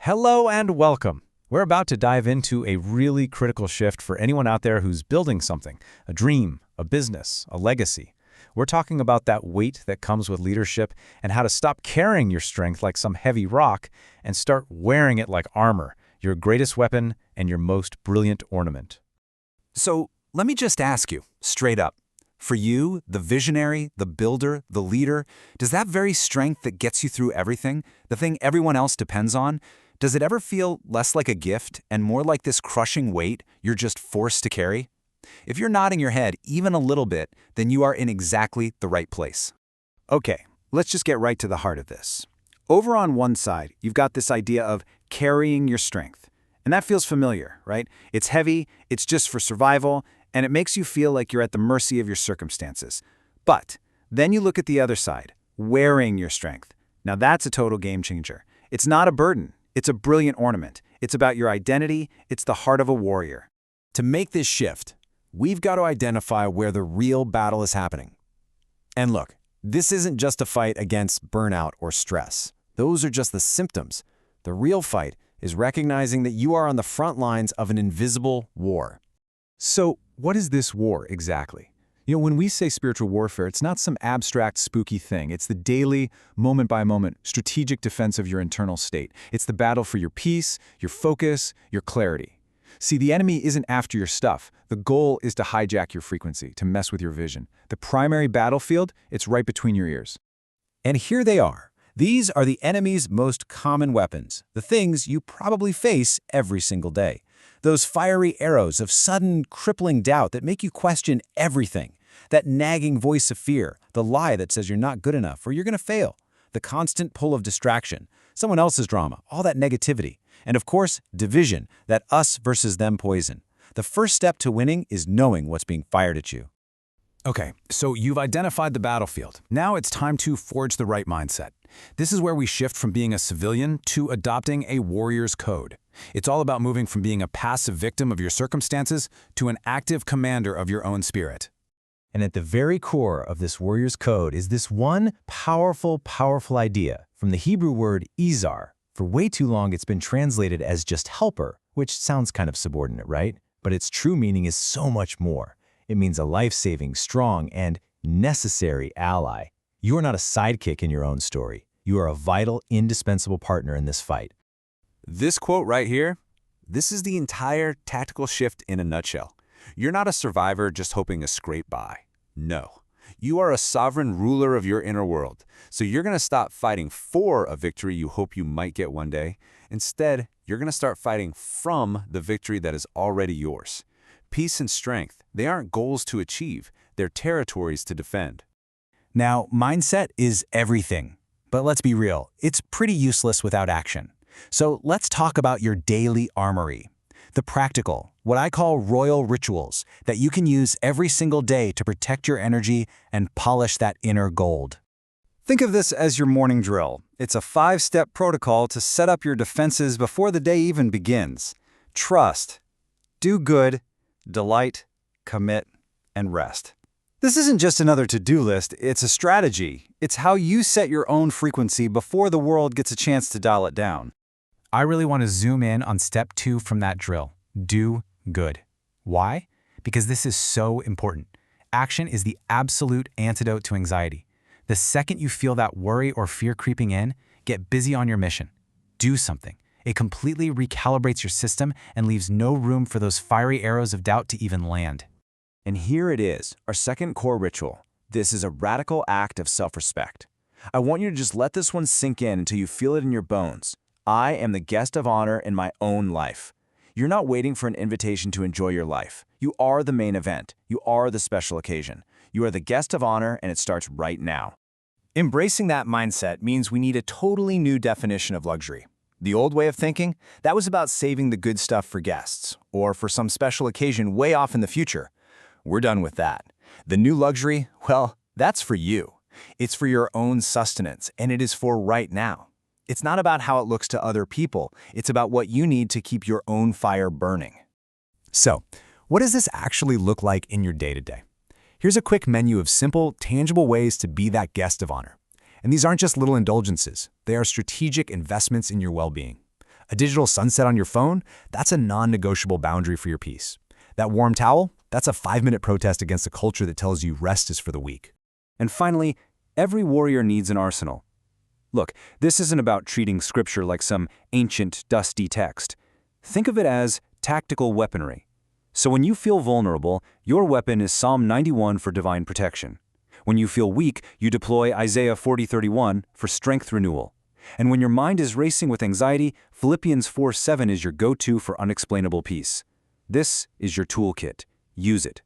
Hello and welcome. We're about to dive into a really critical shift for anyone out there who's building something, a dream, a business, a legacy. We're talking about that weight that comes with leadership and how to stop carrying your strength like some heavy rock and start wearing it like armor, your greatest weapon and your most brilliant ornament. So let me just ask you, straight up. For you, the visionary, the builder, the leader, does that very strength that gets you through everything, the thing everyone else depends on, does it ever feel less like a gift and more like this crushing weight you're just forced to carry? If you're nodding your head even a little bit, then you are in exactly the right place. Okay, let's just get right to the heart of this. Over on one side, you've got this idea of carrying your strength. And that feels familiar, right? It's heavy, it's just for survival, and it makes you feel like you're at the mercy of your circumstances. But then you look at the other side, wearing your strength. Now that's a total game changer. It's not a burden. It's a brilliant ornament. It's about your identity. It's the heart of a warrior. To make this shift, we've got to identify where the real battle is happening. And look, this isn't just a fight against burnout or stress. Those are just the symptoms. The real fight is recognizing that you are on the front lines of an invisible war. So, what is this war exactly? When we say spiritual warfare, it's not some abstract, spooky thing. It's the daily, moment-by-moment, strategic defense of your internal state. It's the battle for your peace, your focus, your clarity. See, the enemy isn't after your stuff. The goal is to hijack your frequency, to mess with your vision. The primary battlefield, it's right between your ears. And here they are. These are the enemy's most common weapons, the things you probably face every single day. Those fiery arrows of sudden, crippling doubt that make you question everything. That nagging voice of fear, the lie that says you're not good enough or you're going to fail. The constant pull of distraction, someone else's drama, all that negativity. And of course, division, that us versus them poison. The first step to winning is knowing what's being fired at you. Okay, so you've identified the battlefield. Now it's time to forge the right mindset. This is where we shift from being a civilian to adopting a warrior's code. It's all about moving from being a passive victim of your circumstances to an active commander of your own spirit. And at the very core of this warrior's code is this one powerful idea from the Hebrew word Ezer. For way too long, it's been translated as just helper, which sounds kind of subordinate, right? But its true meaning is so much more. It means a life-saving, strong, and necessary ally. You are not a sidekick in your own story. You are a vital, indispensable partner in this fight. This quote right here, this is the entire tactical shift in a nutshell. You're not a survivor just hoping to scrape by. No. You are a sovereign ruler of your inner world. So you're going to stop fighting for a victory you hope you might get one day. Instead, you're going to start fighting from the victory that is already yours. Peace and strength, they aren't goals to achieve. They're territories to defend. Now, mindset is everything. But let's be real, it's pretty useless without action. So let's talk about your daily armory. The practical, what I call royal rituals, that you can use every single day to protect your energy and polish that inner gold. Think of this as your morning drill. It's a 5-step protocol to set up your defenses before the day even begins. Trust, do good, delight, commit, and rest. This isn't just another to-do list, it's a strategy. It's how you set your own frequency before the world gets a chance to dial it down. I really want to zoom in on step 2 from that drill. Do good. Why? Because this is so important. Action is the absolute antidote to anxiety. The second you feel that worry or fear creeping in, get busy on your mission. Do something. It completely recalibrates your system and leaves no room for those fiery arrows of doubt to even land. And here it is, our second core ritual. This is a radical act of self-respect. I want you to just let this one sink in until you feel it in your bones. I am the guest of honor in my own life. You're not waiting for an invitation to enjoy your life. You are the main event. You are the special occasion. You are the guest of honor, and it starts right now. Embracing that mindset means we need a totally new definition of luxury. The old way of thinking, that was about saving the good stuff for guests, or for some special occasion way off in the future. We're done with that. The new luxury, well, that's for you. It's for your own sustenance, and it is for right now. It's not about how it looks to other people. It's about what you need to keep your own fire burning. So, what does this actually look like in your day-to-day? Here's a quick menu of simple, tangible ways to be that guest of honor. And these aren't just little indulgences. They are strategic investments in your well-being. A digital sunset on your phone? That's a non-negotiable boundary for your peace. That warm towel? That's a 5-minute protest against a culture that tells you rest is for the weak. And finally, every warrior needs an arsenal. Look, this isn't about treating scripture like some ancient, dusty text. Think of it as tactical weaponry. So when you feel vulnerable, your weapon is Psalm 91 for divine protection. When you feel weak, you deploy Isaiah 40:31 for strength renewal. And when your mind is racing with anxiety, Philippians 4:7 is your go-to for unexplainable peace. This is your toolkit. Use it.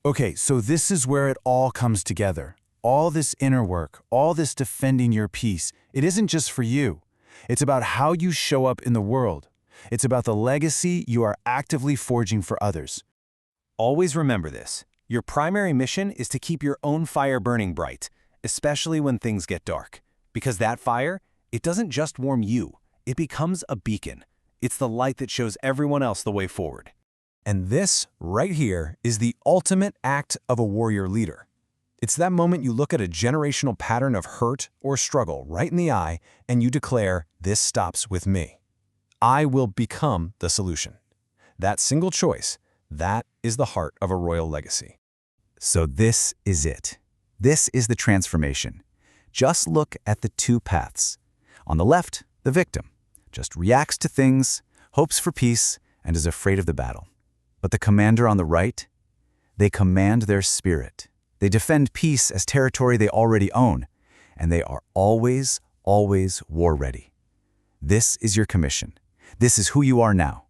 Okay, so this is where it all comes together. All this inner work, all this defending your peace, it isn't just for you. It's about how you show up in the world. It's about the legacy you are actively forging for others. Always remember this. Your primary mission is to keep your own fire burning bright, especially when things get dark. Because that fire, it doesn't just warm you, it becomes a beacon. It's the light that shows everyone else the way forward. And this, right here, is the ultimate act of a warrior leader. It's that moment you look at a generational pattern of hurt or struggle right in the eye and you declare, this stops with me. I will become the solution. That single choice, that is the heart of a royal legacy. So this is it. This is the transformation. Just look at the two paths. On the left, the victim just reacts to things, hopes for peace, and is afraid of the battle. But the commander on the right, they command their spirit. They defend peace as territory they already own, and they are always, always war ready. This is your commission. This is who you are now.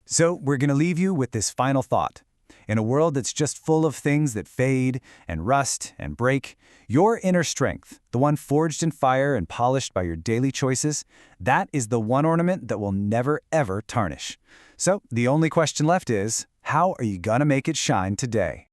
So we're going to leave you with this final thought. In a world that's just full of things that fade and rust and break, your inner strength, the one forged in fire and polished by your daily choices, that is the one ornament that will never, ever tarnish. So the only question left is, how are you going to make it shine today?